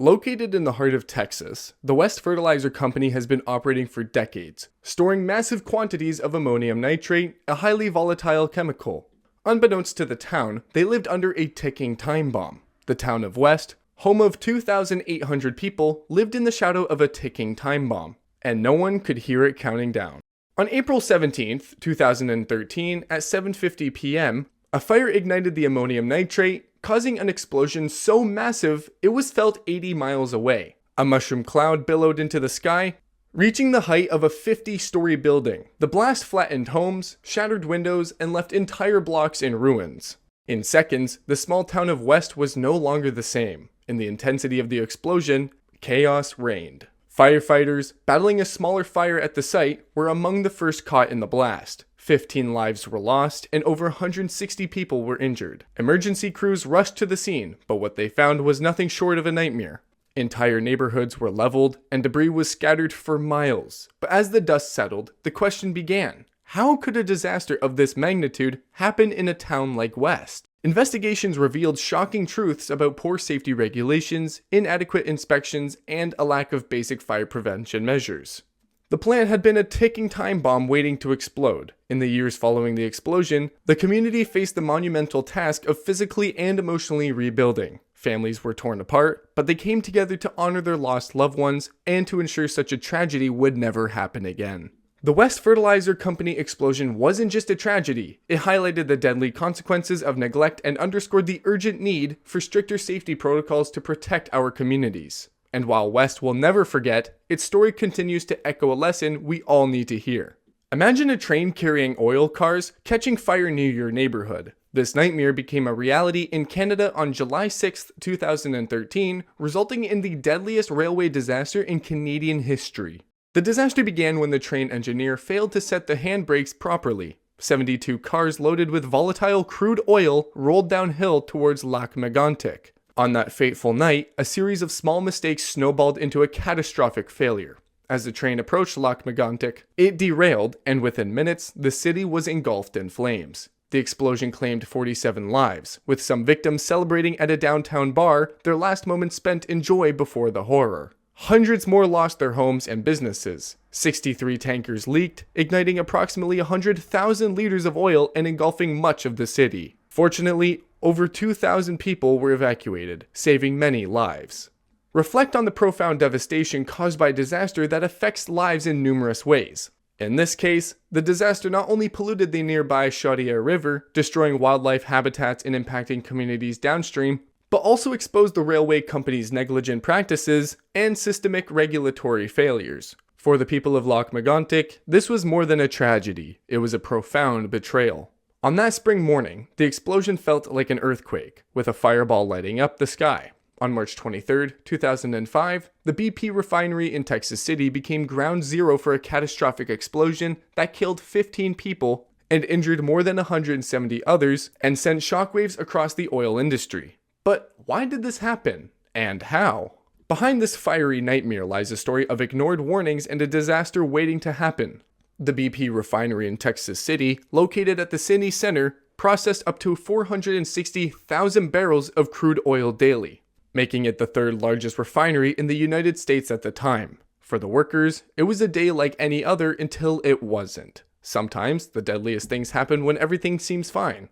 Located in the heart of Texas, the West Fertilizer Company has been operating for decades, storing massive quantities of ammonium nitrate, a highly volatile chemical. Unbeknownst to the town, they lived under a ticking time bomb. The town of West, home of 2,800 people, lived in the shadow of a ticking time bomb, and no one could hear it counting down. On April 17th, 2013, at 7:50 p.m., a fire ignited the ammonium nitrate, causing an explosion so massive it was felt 80 miles away. A mushroom cloud billowed into the sky, reaching the height of a 50-story building. The blast flattened homes, shattered windows, and left entire blocks in ruins. In seconds, the small town of West was no longer the same. In the intensity of the explosion, chaos reigned. Firefighters, battling a smaller fire at the site, were among the first caught in the blast. 15 lives were lost, and over 160 people were injured. Emergency crews rushed to the scene, but what they found was nothing short of a nightmare. Entire neighborhoods were leveled, and debris was scattered for miles. But as the dust settled, the question began: how could a disaster of this magnitude happen in a town like West? Investigations revealed shocking truths about poor safety regulations, inadequate inspections, and a lack of basic fire prevention measures. The plant had been a ticking time bomb waiting to explode. In the years following the explosion, the community faced the monumental task of physically and emotionally rebuilding. Families were torn apart, but they came together to honor their lost loved ones and to ensure such a tragedy would never happen again. The West Fertilizer Company explosion wasn't just a tragedy. It highlighted the deadly consequences of neglect and underscored the urgent need for stricter safety protocols to protect our communities. And while West will never forget, its story continues to echo a lesson we all need to hear. Imagine a train carrying oil cars catching fire near your neighborhood. This nightmare became a reality in Canada on July 6, 2013, resulting in the deadliest railway disaster in Canadian history. The disaster began when the train engineer failed to set the handbrakes properly. 72 cars loaded with volatile crude oil rolled downhill towards Lac-Mégantic. On that fateful night, a series of small mistakes snowballed into a catastrophic failure. As the train approached Lac-Mégantic, it derailed, and within minutes, the city was engulfed in flames. The explosion claimed 47 lives, with some victims celebrating at a downtown bar, their last moments spent in joy before the horror. Hundreds more lost their homes and businesses. 63 tankers leaked, igniting approximately 100,000 liters of oil and engulfing much of the city. Fortunately, over 2,000 people were evacuated, saving many lives. Reflect on the profound devastation caused by a disaster that affects lives in numerous ways. In this case, the disaster not only polluted the nearby Chaudière River, destroying wildlife habitats and impacting communities downstream, but also exposed the railway company's negligent practices and systemic regulatory failures. For the people of Lac-Mégantic, this was more than a tragedy, it was a profound betrayal. On that spring morning, the explosion felt like an earthquake, with a fireball lighting up the sky. On March 23, 2005, the BP refinery in Texas City became ground zero for a catastrophic explosion that killed 15 people and injured more than 170 others and sent shockwaves across the oil industry. But why did this happen? And how? Behind this fiery nightmare lies a story of ignored warnings and a disaster waiting to happen. The BP refinery in Texas City, located at the city center, processed up to 460,000 barrels of crude oil daily, making it the third largest refinery in the United States at the time. For the workers, it was a day like any other until it wasn't. Sometimes, the deadliest things happen when everything seems fine.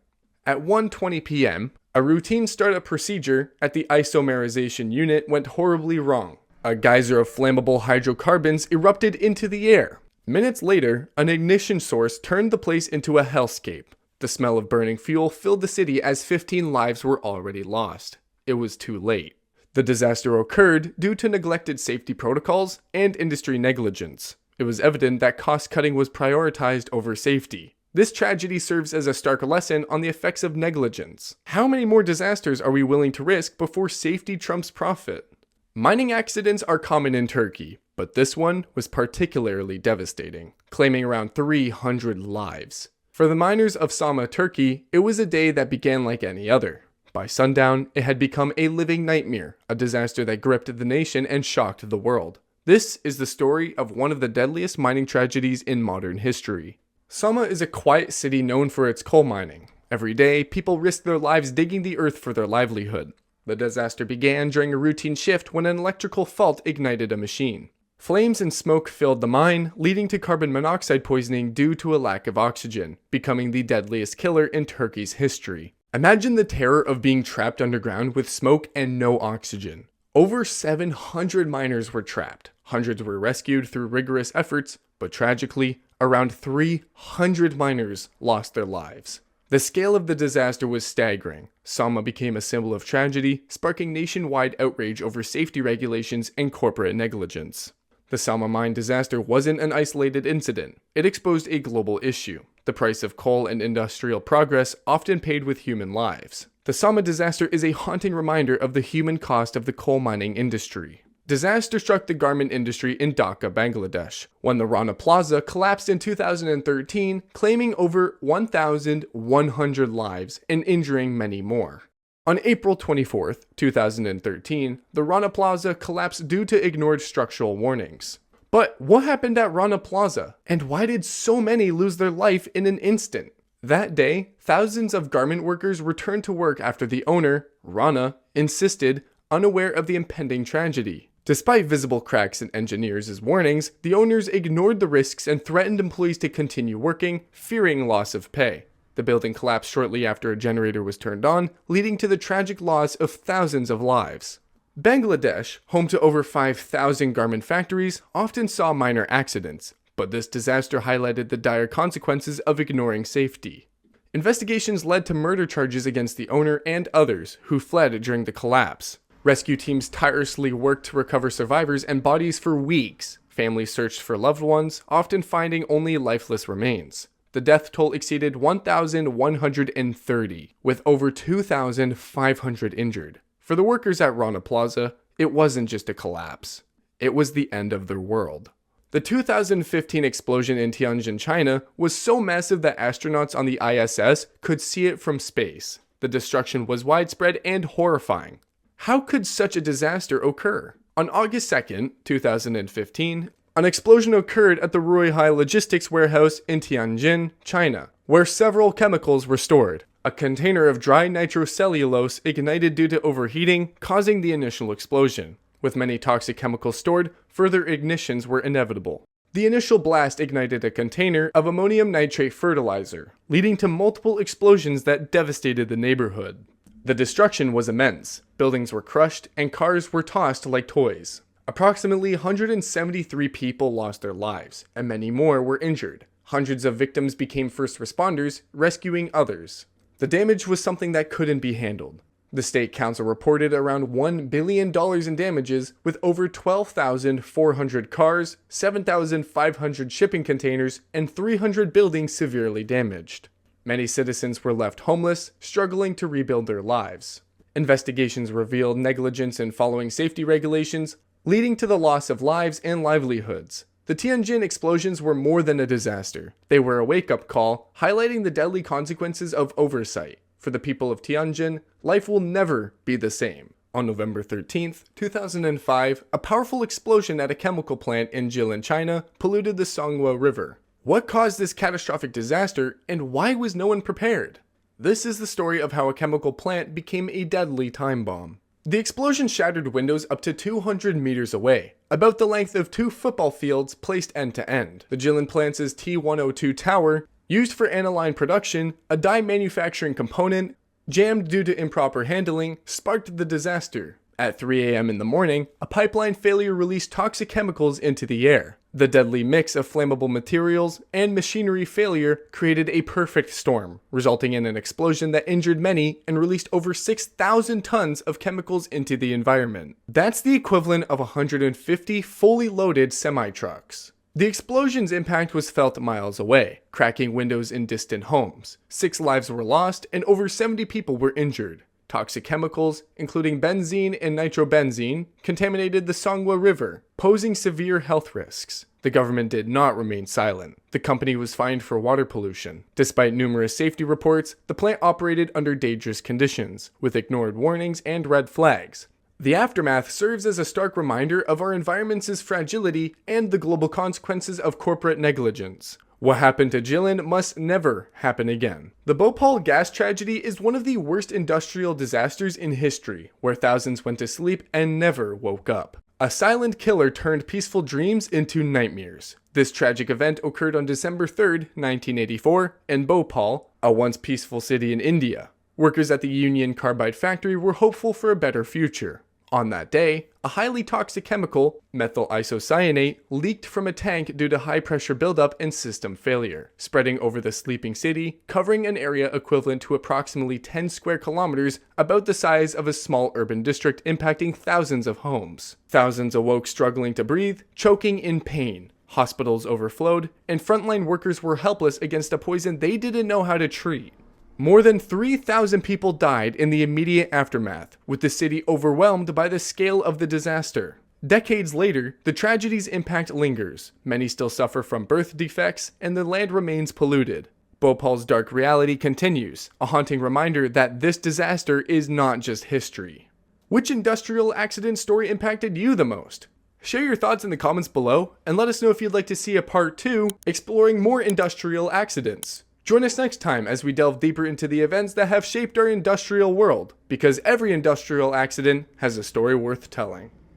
At 1:20 p.m., a routine startup procedure at the isomerization unit went horribly wrong. A geyser of flammable hydrocarbons erupted into the air. Minutes later, an ignition source turned the place into a hellscape. The smell of burning fuel filled the city as 15 lives were already lost. It was too late. The disaster occurred due to neglected safety protocols and industry negligence. It was evident that cost-cutting was prioritized over safety. This tragedy serves as a stark lesson on the effects of negligence. How many more disasters are we willing to risk before safety trumps profit? Mining accidents are common in Turkey, but this one was particularly devastating, claiming around 300 lives. For the miners of Soma, Turkey, it was a day that began like any other. By sundown, it had become a living nightmare, a disaster that gripped the nation and shocked the world. This is the story of one of the deadliest mining tragedies in modern history. Soma is a quiet city known for its coal mining. Every day, people risk their lives digging the earth for their livelihood. The disaster began during a routine shift when an electrical fault ignited a machine. Flames and smoke filled the mine, leading to carbon monoxide poisoning due to a lack of oxygen, becoming the deadliest killer in Turkey's history. Imagine the terror of being trapped underground with smoke and no oxygen. Over 700 miners were trapped. Hundreds were rescued through rigorous efforts, but tragically, around 300 miners lost their lives. The scale of the disaster was staggering. Soma became a symbol of tragedy, sparking nationwide outrage over safety regulations and corporate negligence. The Soma mine disaster wasn't an isolated incident. It exposed a global issue. The price of coal and industrial progress often paid with human lives. The Soma disaster is a haunting reminder of the human cost of the coal mining industry. Disaster struck the garment industry in Dhaka, Bangladesh, when the Rana Plaza collapsed in 2013, claiming over 1,100 lives and injuring many more. On April 24, 2013, the Rana Plaza collapsed due to ignored structural warnings. But what happened at Rana Plaza? And why did so many lose their life in an instant? That day, thousands of garment workers returned to work after the owner, Rana, insisted, unaware of the impending tragedy. Despite visible cracks in engineers' warnings, the owners ignored the risks and threatened employees to continue working, fearing loss of pay. The building collapsed shortly after a generator was turned on, leading to the tragic loss of thousands of lives. Bangladesh, home to over 5,000 garment factories, often saw minor accidents, but this disaster highlighted the dire consequences of ignoring safety. Investigations led to murder charges against the owner and others who fled during the collapse. Rescue teams tirelessly worked to recover survivors and bodies for weeks. Families searched for loved ones, often finding only lifeless remains. The death toll exceeded 1,130, with over 2,500 injured. For the workers at Rana Plaza, it wasn't just a collapse. It was the end of their world. The 2015 explosion in Tianjin, China was so massive that astronauts on the ISS could see it from space. The destruction was widespread and horrifying. How could such a disaster occur? On August 2, 2015, an explosion occurred at the Ruihai Logistics Warehouse in Tianjin, China, where several chemicals were stored. A container of dry nitrocellulose ignited due to overheating, causing the initial explosion. With many toxic chemicals stored, further ignitions were inevitable. The initial blast ignited a container of ammonium nitrate fertilizer, leading to multiple explosions that devastated the neighborhood. The destruction was immense. Buildings were crushed and cars were tossed like toys. Approximately 173 people lost their lives, and many more were injured. Hundreds of victims became first responders, rescuing others. The damage was something that couldn't be handled. The state council reported around $1 billion in damages, with over 12,400 cars, 7,500 shipping containers, and 300 buildings severely damaged. Many citizens were left homeless, struggling to rebuild their lives. Investigations revealed negligence in following safety regulations, leading to the loss of lives and livelihoods. The Tianjin explosions were more than a disaster. They were a wake-up call, highlighting the deadly consequences of oversight. For the people of Tianjin, life will never be the same. On November 13, 2005, a powerful explosion at a chemical plant in Jilin, China, polluted the Songhua River. What caused this catastrophic disaster, and why was no one prepared? This is the story of how a chemical plant became a deadly time bomb. The explosion shattered windows up to 200 meters away, about the length of 2 football fields placed end to end. The Jilin plant's T102 tower, used for aniline production, a dye manufacturing component, jammed due to improper handling, sparked the disaster. At 3 a.m. in the morning, a pipeline failure released toxic chemicals into the air. The deadly mix of flammable materials and machinery failure created a perfect storm, resulting in an explosion that injured many and released over 6,000 tons of chemicals into the environment. That's the equivalent of 150 fully loaded semi-trucks. The explosion's impact was felt miles away, cracking windows in distant homes. 6 lives were lost and over 70 people were injured. Toxic chemicals, including benzene and nitrobenzene, contaminated the Songhua River, posing severe health risks. The government did not remain silent. The company was fined for water pollution. Despite numerous safety reports, the plant operated under dangerous conditions, with ignored warnings and red flags. The aftermath serves as a stark reminder of our environment's fragility and the global consequences of corporate negligence. What happened to Jilin must never happen again. The Bhopal gas tragedy is one of the worst industrial disasters in history, where thousands went to sleep and never woke up. A silent killer turned peaceful dreams into nightmares. This tragic event occurred on December 3rd, 1984, in Bhopal, a once peaceful city in India. Workers at the Union Carbide factory were hopeful for a better future. On that day, a highly toxic chemical, methyl isocyanate, leaked from a tank due to high pressure buildup and system failure, spreading over the sleeping city, covering an area equivalent to approximately 10 square kilometers, about the size of a small urban district, impacting thousands of homes. Thousands awoke struggling to breathe, choking in pain. Hospitals overflowed, and frontline workers were helpless against a poison they didn't know how to treat. More than 3,000 people died in the immediate aftermath, with the city overwhelmed by the scale of the disaster. Decades later, the tragedy's impact lingers. Many still suffer from birth defects, and the land remains polluted. Bhopal's dark reality continues, a haunting reminder that this disaster is not just history. Which industrial accident story impacted you the most? Share your thoughts in the comments below, and let us know if you'd like to see a part 2 exploring more industrial accidents. Join us next time as we delve deeper into the events that have shaped our industrial world, because every industrial accident has a story worth telling.